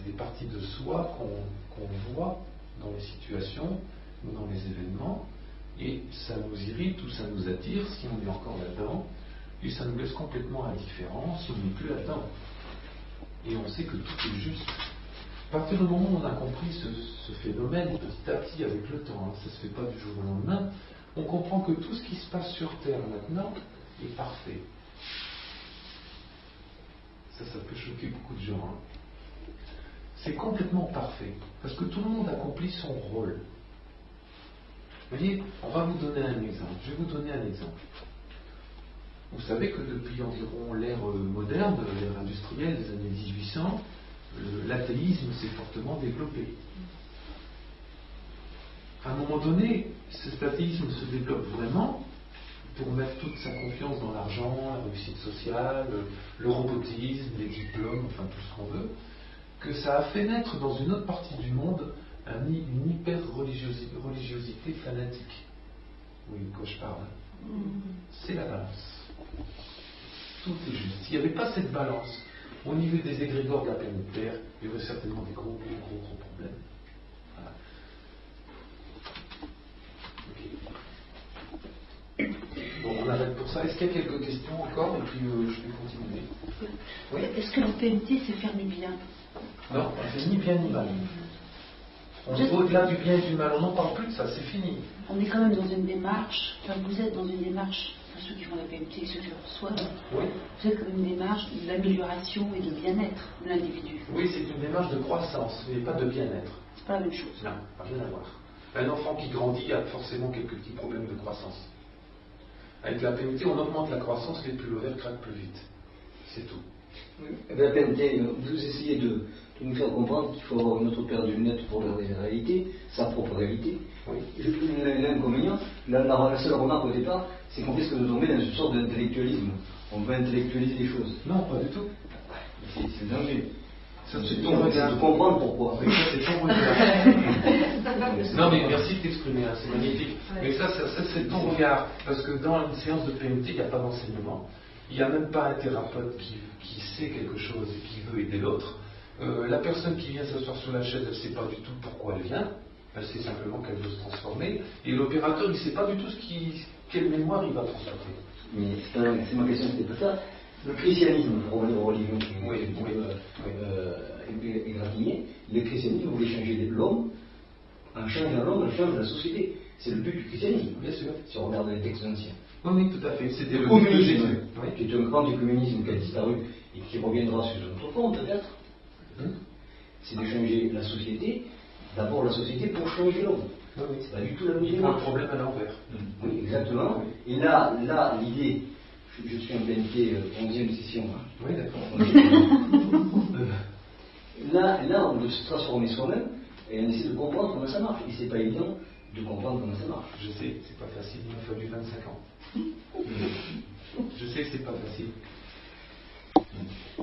des parties de soi qu'on voit dans les situations ou dans les événements, et ça nous irrite ou ça nous attire si on est encore là-dedans, et ça nous laisse complètement indifférents si on n'est plus là-dedans. Et on sait que tout est juste. À partir du moment où on a compris ce phénomène petit à petit avec le temps, ça ne se fait pas du jour au lendemain, on comprend que tout ce qui se passe sur Terre maintenant est parfait. Ça peut choquer beaucoup de gens. C'est complètement parfait, parce que tout le monde accomplit son rôle. Vous voyez, on va vous donner un exemple. Je vais vous donner un exemple. Vous savez que depuis environ l'ère moderne, l'ère industrielle des années 1800, l'athéisme s'est fortement développé. À un moment donné, cet athéisme se développe vraiment pour mettre toute sa confiance dans l'argent, la réussite sociale, le robotisme, les diplômes, enfin tout ce qu'on veut, que ça a fait naître dans une autre partie du monde une hyper-religiosité fanatique. Oui, de quoi je parle. C'est la balance. Tout est juste. S'il n'y avait pas cette balance, au niveau des égrégores de la planète Terre, il y aurait certainement des gros problèmes. Voilà. Okay. Bon, on arrête pour ça. Est-ce qu'il y a quelques questions encore? Et puis je vais continuer. Oui. Est-ce que le PMT c'est faire ni bien? Non, c'est ni bien ni mal. Au-delà du bien et du mal, on n'en parle plus de ça, c'est fini. On est quand même dans une démarche, enfin vous êtes dans une démarche, ceux qui font la PMT et ceux qui le reçoivent, oui. Vous êtes dans une démarche d'amélioration et de bien-être de l'individu. Oui, c'est une démarche de croissance, mais pas de bien-être. C'est pas la même chose. Non, rien à voir. Un enfant qui grandit a forcément quelques petits problèmes de croissance. Avec la PMT, on augmente la croissance, les plus ovaires craquent plus vite. C'est tout. Oui. La PMT, vous essayez de nous faire comprendre qu'il faut avoir une autre paire de lunettes pour regarder la réalité, sa propre réalité. Oui. L'inconvénient, la seule remarque au départ, c'est qu'on risque de tomber dans une sorte d'intellectualisme. On veut intellectualiser les choses. Non, pas du tout. C'est le danger. Ça, c'est ton regard. De comprendre pourquoi. Oui, ça, c'est ton regard. Non, mais merci de t'exprimer, c'est magnifique. Mais ça, c'est ton regard. Parce que dans une séance de PMT, il n'y a pas d'enseignement. Il n'y a même pas un thérapeute qui sait quelque chose et qui veut aider l'autre. La personne qui vient s'asseoir sur la chaise, elle ne sait pas du tout pourquoi elle vient. Elle sait simplement qu'elle veut se transformer. Et l'opérateur, il ne sait pas du tout quelle mémoire il va transporter. Mais c'est ma question, c'était pas ça. Le christianisme, pour revenir aux religions égratignées, le christianisme voulait changer l'homme. En changeant l'homme, on change la société. C'est le but du christianisme, bien sûr. Si on regarde les textes anciens. Oui, tout à fait. C'était le communisme, oui. qui est un grand du communisme qui a disparu et qui reviendra sur notre compte, peut-être. C'est de changer la société, d'abord la société pour changer l'homme. Oui. C'est pas du tout la même Il faut le problème à l'envers. Oui, exactement. Oui. Et là, l'idée, je suis en PNT 11e session. Oui, d'accord. Là, on veut se transformer soi-même et on essaie de comprendre comment ça marche. Et c'est pas évident de comprendre comment ça marche. Je sais, c'est pas facile, il m'a fallu 25 ans. Je sais que c'est pas facile.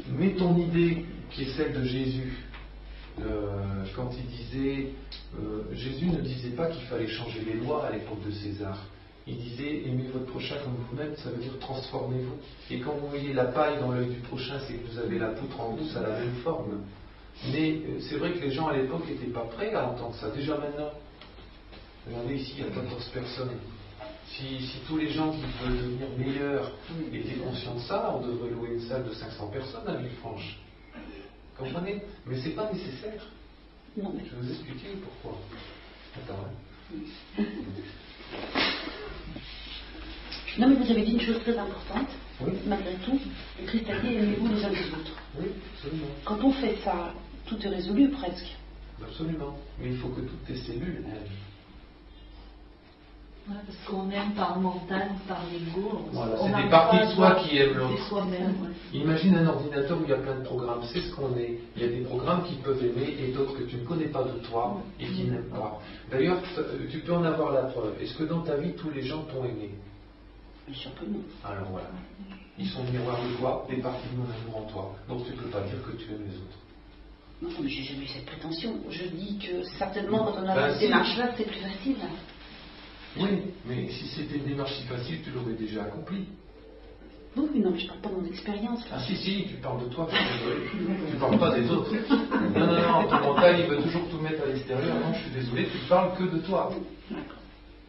Mais ton idée, qui est celle de Jésus, quand il disait, Jésus ne disait pas qu'il fallait changer les lois à l'époque de César. Il disait, aimez votre prochain comme vous-même, ça veut dire transformez-vous. Et quand vous voyez la paille dans l'œil du prochain, c'est que vous avez la poutre en douce à la même forme. Mais c'est vrai que les gens à l'époque n'étaient pas prêts à entendre ça. Déjà maintenant, regardez ici, il y a 14 personnes. Si tous les gens qui veulent devenir meilleurs étaient conscients de ça, on devrait louer une salle de 500 personnes à Villefranche. Comprenez? Mais c'est pas nécessaire. Non, mais... Je vais vous expliquer pourquoi. Attends. Non, mais vous avez dit une chose très importante. Oui. Malgré tout, le Christ a dit aimez-vous les uns les autres. Oui, absolument. Quand on fait ça, tout est résolu presque. Absolument. Mais il faut que toutes tes cellules aiment. Ouais, parce qu'on aime par mental, par l'ego. Voilà, c'est des parties de soi qui aiment l'autre. C'est soi-même. Imagine un ordinateur où il y a plein de programmes. C'est ce qu'on est. Il y a des programmes qui peuvent aimer et d'autres que tu ne connais pas de toi et qui n'aiment pas. D'ailleurs, tu peux en avoir la preuve. Est-ce que dans ta vie, tous les gens t'ont aimé? Bien sûr que non. Alors voilà. Ils sont miroirs de toi, des parties de mon amour en toi. Donc tu ne peux pas dire que tu aimes les autres. Non, mais j'ai jamais eu cette prétention. Je dis que certainement, quand on a cette démarche-là, c'est plus facile. Oui, mais si c'était une démarche si facile, tu l'aurais déjà accomplie. Oui, non, mais je parle pas de mon expérience. Ah si, tu parles de toi, tu parles pas des autres. Non, ton mental, il veut toujours tout mettre à l'extérieur. Non, je suis désolé, tu parles que de toi. D'accord.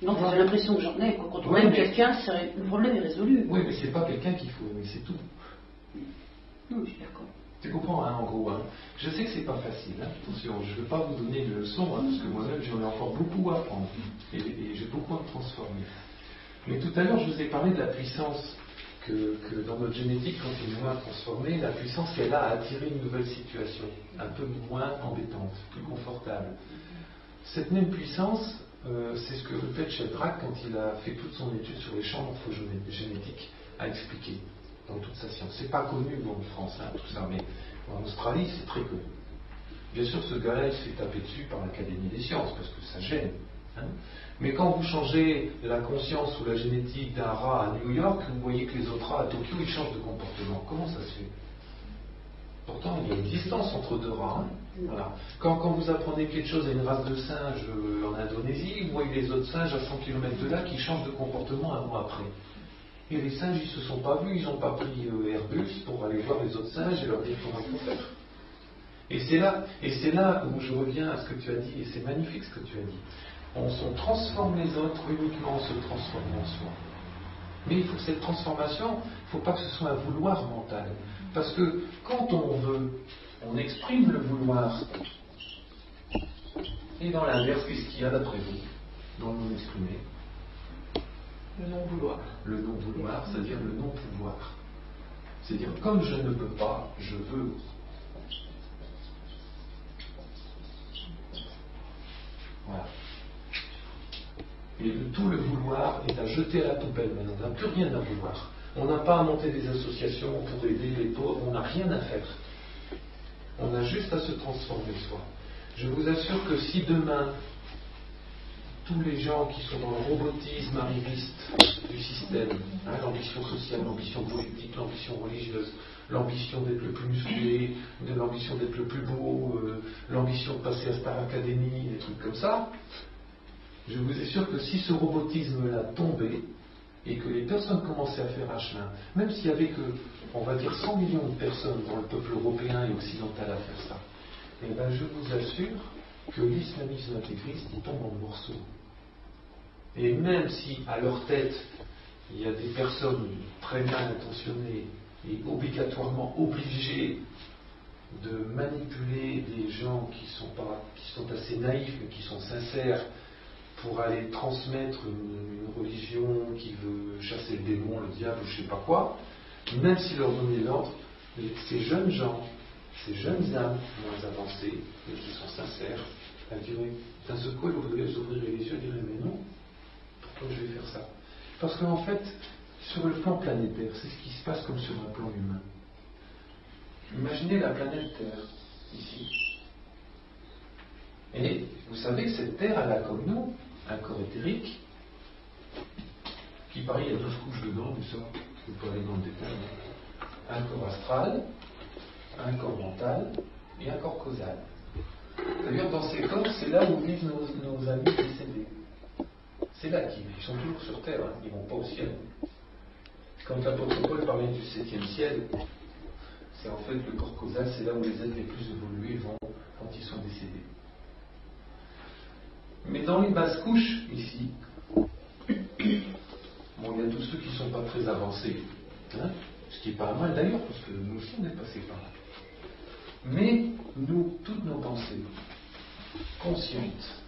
Donc, j'ai l'impression que j'en ai. Quand on aime quelqu'un, le problème est résolu. Oui, mais c'est pas quelqu'un qu'il faut aimer, c'est tout. Non, je suis d'accord. Tu comprends, hein, en gros. Hein. Je sais que c'est pas facile, hein. Attention, je ne veux pas vous donner une leçon, hein, parce que moi-même j'en ai encore beaucoup à apprendre. Et j'ai beaucoup à me transformer. Mais tout à l'heure, je vous ai parlé de la puissance que dans notre génétique, quand on est moins transformé, la puissance qu'elle a à attirer une nouvelle situation, un peu moins embêtante, plus confortable. Cette même puissance, c'est ce que Rupert Sheldrake, quand il a fait toute son étude sur les champs morphogénétiques, a expliqué dans toute sa science. C'est pas connu en France, hein, tout ça, mais en Australie, c'est très connu. Bien sûr, ce gars-là, il se fait taper dessus par l'Académie des sciences, parce que ça gêne. Hein. Mais quand vous changez la conscience ou la génétique d'un rat à New York, vous voyez que les autres rats à Tokyo, ils changent de comportement. Comment ça se fait? Pourtant, il y a une distance entre deux rats. Hein. Voilà. Quand vous apprenez quelque chose à une race de singes en Indonésie, vous voyez les autres singes à 100 km de là qui changent de comportement un mois après. Et les singes, ils ne se sont pas vus, ils n'ont pas pris Airbus pour aller voir les autres singes et leur dire comment il faut faire. Et c'est là où je reviens à ce que tu as dit, et c'est magnifique ce que tu as dit. On transforme les autres uniquement en se transformant en soi. Mais il faut que cette transformation, il ne faut pas que ce soit un vouloir mental. Parce que quand on veut, on exprime le vouloir. Et dans l'inverse, qu'est-ce qu'il y a d'après vous dans le non-exprimé? Le non-vouloir. Le non-vouloir, c'est-à-dire le non-pouvoir. C'est-à-dire, comme je ne peux pas, je veux. Voilà. Et tout le vouloir est à jeter à la poubelle maintenant. On n'a plus rien à vouloir. On n'a pas à monter des associations pour aider les pauvres, on n'a rien à faire. On a juste à se transformer soi. Je vous assure que si demain, tous les gens qui sont dans le robotisme arriviste du système, hein, l'ambition sociale, l'ambition politique, l'ambition religieuse, l'ambition d'être le plus musclé, l'ambition d'être le plus beau, l'ambition de passer à Star Academy, des trucs comme ça, je vous assure que si ce robotisme-là tombait, et que les personnes commençaient à faire un chemin, même s'il y avait que, on va dire, 100 millions de personnes dans le peuple européen et occidental à faire ça, eh bien je vous assure que l'islamisme intégriste il tombe en morceaux. Et même si à leur tête, il y a des personnes très mal intentionnées et obligatoirement obligées de manipuler des gens qui sont assez naïfs mais qui sont sincères pour aller transmettre une religion qui veut chasser le démon, le diable, ou je ne sais pas quoi, même si leur donner l'ordre, ces jeunes gens, ces jeunes âmes moins avancées, et qui sont sincères, elles diraient, d'un seul coup, elles ouvriraient les yeux et diraient, mais non, pourquoi je vais faire ça? Parce qu'en fait, sur le plan planétaire, c'est ce qui se passe comme sur un plan humain. Imaginez la planète Terre, ici. Et vous savez que cette Terre, elle a comme nous un corps éthérique, qui paraît, il y a 12 couches dedans, mais ça, je ne peux pas aller dans le détail. Un corps astral, un corps mental et un corps causal. D'ailleurs, dans ces corps, c'est là où vivent nos amis décédés. C'est là qu'ils sont toujours sur Terre, hein. Ils ne vont pas au ciel. Quand l'apôtre Paul parlait du 7e ciel, c'est en fait le corps causal, c'est là où les êtres les plus évolués vont quand ils sont décédés. Mais dans les basses couches, ici, bon, il y a tous ceux qui ne sont pas très avancés, hein, ce qui est pas mal d'ailleurs, parce que nous aussi on est passés par là. Mais nous, toutes nos pensées conscientes,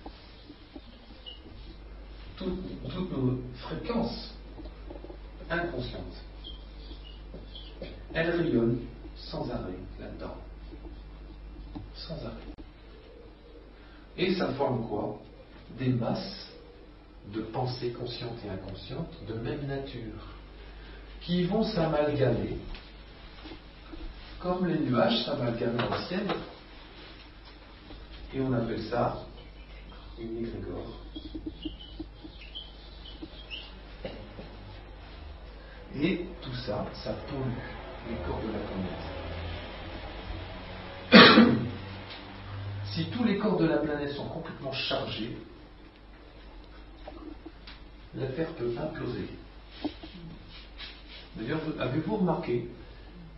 toutes nos fréquences inconscientes, elles rayonnent sans arrêt là-dedans. Sans arrêt. Et ça forme quoi? Des masses de pensées conscientes et inconscientes de même nature, qui vont s'amalgamer, comme les nuages s'amalgament dans le ciel, et on appelle ça une égrégore. Et tout ça, ça pollue les corps de la planète. Si tous les corps de la planète sont complètement chargés, la Terre peut imploser. D'ailleurs, avez-vous remarqué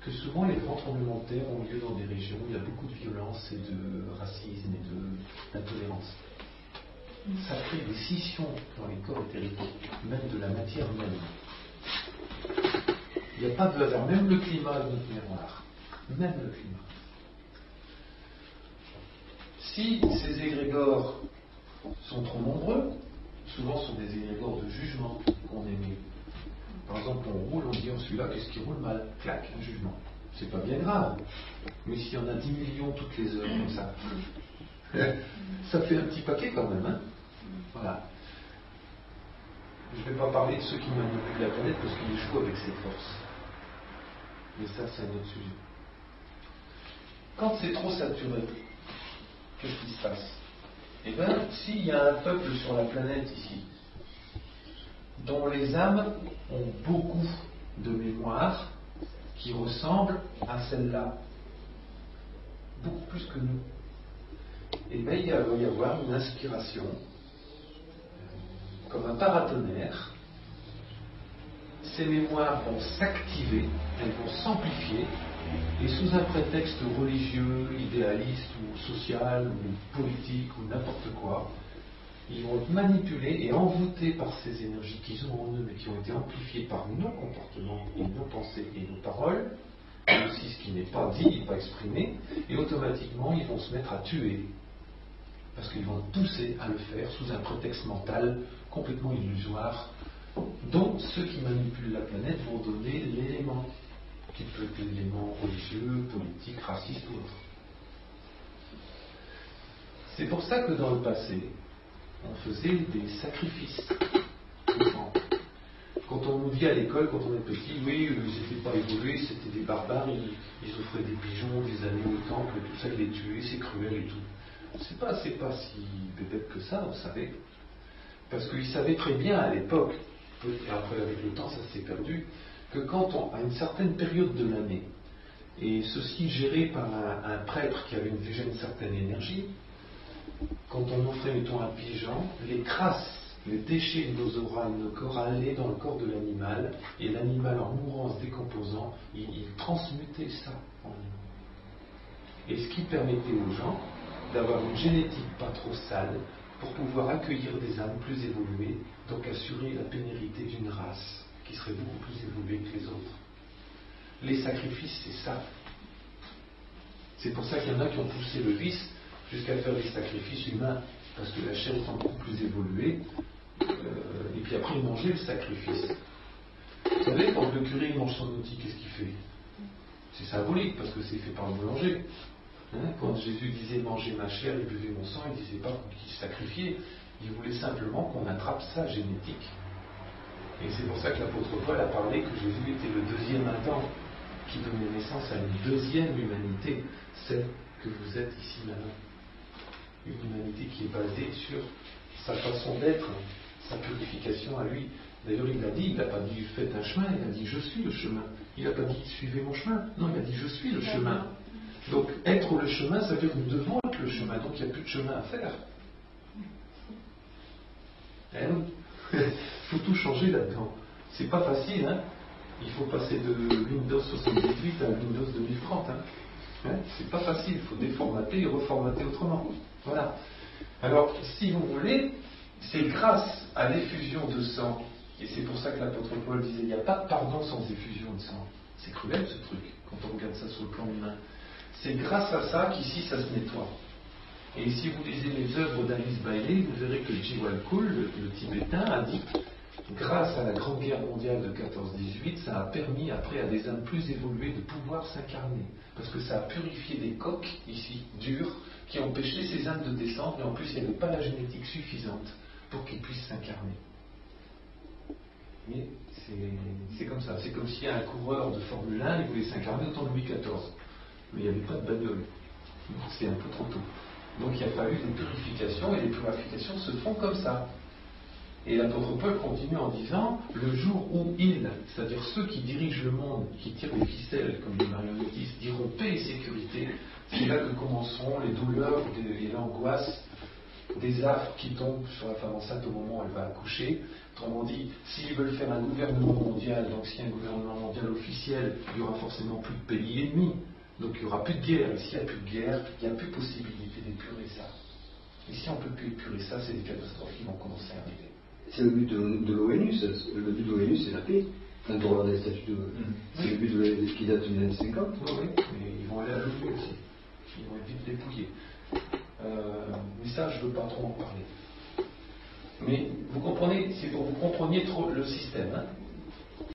que souvent les grands tremblements de terre ont lieu dans des régions où il y a beaucoup de violence et de racisme et d'intolérance. Ça crée des scissions dans les corps éthériques, même de la matière même. Il n'y a pas de hasard, même le climat est notre miroir. Même le climat. Si ces égrégores sont trop nombreux, souvent ce sont des égrégores de jugement qu'on émet. Par exemple, on roule, on dit oh, celui-là, qu'est-ce qui roule mal? Clac, un jugement. C'est pas bien grave. Mais s'il y en a 10 millions toutes les heures comme ça, ça fait un petit paquet quand même. Hein, voilà. Je ne vais pas parler de ceux qui manipulent la planète parce qu'ils jouent avec ces forces. Mais ça, c'est un autre sujet. Quand c'est trop saturé, qu'est-ce qui se passe? Eh bien, s'il y a un peuple sur la planète ici, dont les âmes ont beaucoup de mémoire qui ressemble à celle-là, beaucoup plus que nous, et bien il va y avoir une inspiration, comme un paratonnerre. Ces mémoires vont s'activer, elles vont s'amplifier, et sous un prétexte religieux, idéaliste, ou social, ou politique, ou n'importe quoi, ils vont être manipulés et envoûtés par ces énergies qu'ils ont en eux, mais qui ont été amplifiées par nos comportements et nos pensées et nos paroles, et aussi ce qui n'est pas dit, pas exprimé, et automatiquement ils vont se mettre à tuer, parce qu'ils vont pousser à le faire sous un prétexte mental complètement illusoire, dont ceux qui manipulent la planète vont donner l'élément, qui peut être l'élément religieux, politique, raciste ou autre. C'est pour ça que dans le passé, on faisait des sacrifices. Quand on nous dit à l'école, quand on est petit, oui, ils n'étaient pas évolués, c'était des barbares, ils offraient des pigeons, des animaux au temple, et tout ça, ils les tuaient, c'est cruel et tout. C'est pas si bébête que ça, vous savez. Parce qu'ils savaient très bien à l'époque, et après avec le temps ça s'est perdu, que quand à une certaine période de l'année, et ceci géré par un prêtre qui avait déjà une certaine énergie, quand on offrait, mettons, un pigeon, les crasses, les déchets de nos auras, de nos corps allaient dans le corps de l'animal, et l'animal en mourant, se décomposant, il transmutait ça en nous. Et ce qui permettait aux gens d'avoir une génétique pas trop sale pour pouvoir accueillir des âmes plus évoluées, donc assurer la pénérité d'une race qui serait beaucoup plus évoluée que les autres. Les sacrifices, c'est ça. C'est pour ça qu'il y en a qui ont poussé le vice jusqu'à faire des sacrifices humains, parce que la chair étant beaucoup plus évoluée, et puis après ils mangeaient le sacrifice. Vous savez, quand le curé mange son outil, qu'est-ce qu'il fait? C'est symbolique, parce que c'est fait par le boulanger. Quand Jésus disait mangez ma chair et buvez mon sang, il ne disait pas qu'il sacrifiait, il voulait simplement qu'on attrape sa génétique. Et c'est pour ça que l'apôtre Paul a parlé que Jésus était le deuxième Adam qui donnait naissance à une deuxième humanité, celle que vous êtes ici maintenant. Une humanité qui est basée sur sa façon d'être, sa purification à lui. D'ailleurs, il a dit, il n'a pas dit faites un chemin, il a dit je suis le chemin. Il n'a pas dit suivez mon chemin. Non, il a dit je suis le chemin. Donc être le chemin, ça veut dire que nous devons être le chemin, donc il n'y a plus de chemin à faire. Eh oui. Il faut tout changer là-dedans. C'est pas facile, hein. Il faut passer de Windows 78 à Windows 2030. C'est pas facile, il faut déformater et reformater autrement. Voilà. Alors, si vous voulez, c'est grâce à l'effusion de sang, et c'est pour ça que l'apôtre Paul disait il n'y a pas de pardon sans effusion de sang. C'est cruel ce truc, quand on regarde ça sur le plan humain. C'est grâce à ça qu'ici ça se nettoie. Et si vous lisez les œuvres d'Alice Bailey, vous verrez que Jiwalkul, le Tibétain, a dit grâce à la Grande Guerre mondiale de 14-18, ça a permis après à des âmes plus évoluées de pouvoir s'incarner. Parce que ça a purifié des coques, ici, dures, qui empêchaient ces âmes de descendre, mais en plus il n'y avait pas la génétique suffisante pour qu'ils puissent s'incarner. Mais c'est comme ça. C'est comme si un coureur de Formule 1, il voulait s'incarner au temps de Louis XIV. Mais il n'y avait pas de bagnole. Donc c'est un peu trop tôt. Donc il a fallu des purifications, et les purifications se font comme ça. Et l'apôtre Paul continue en disant, le jour où ils, c'est-à-dire ceux qui dirigent le monde, qui tirent les ficelles comme les marionnettistes, diront paix et sécurité, c'est là que commenceront les douleurs et l'angoisse des affres qui tombent sur la femme enceinte au moment où elle va accoucher. Autrement dit, s'ils veulent faire un gouvernement mondial, donc s'il y a un gouvernement mondial officiel, il n'y aura forcément plus de pays ennemis. Donc il n'y aura plus de guerre. Et s'il n'y a plus de guerre, il n'y a plus possibilité d'épurer ça. Et si on ne peut plus épurer ça, c'est des catastrophes qui vont commencer à arriver. C'est le but de l'ONU. Le but de l'ONU, c'est la paix. Quand on regarde les statuts c'est le but de l'ONU qui date des années 50. Oui, mais ils vont aller à l'ONU aussi. Ils vont être vite dépouillés. Mais ça, je ne veux pas trop en parler. Mais vous comprenez, c'est pour que vous compreniez trop le système. Hein.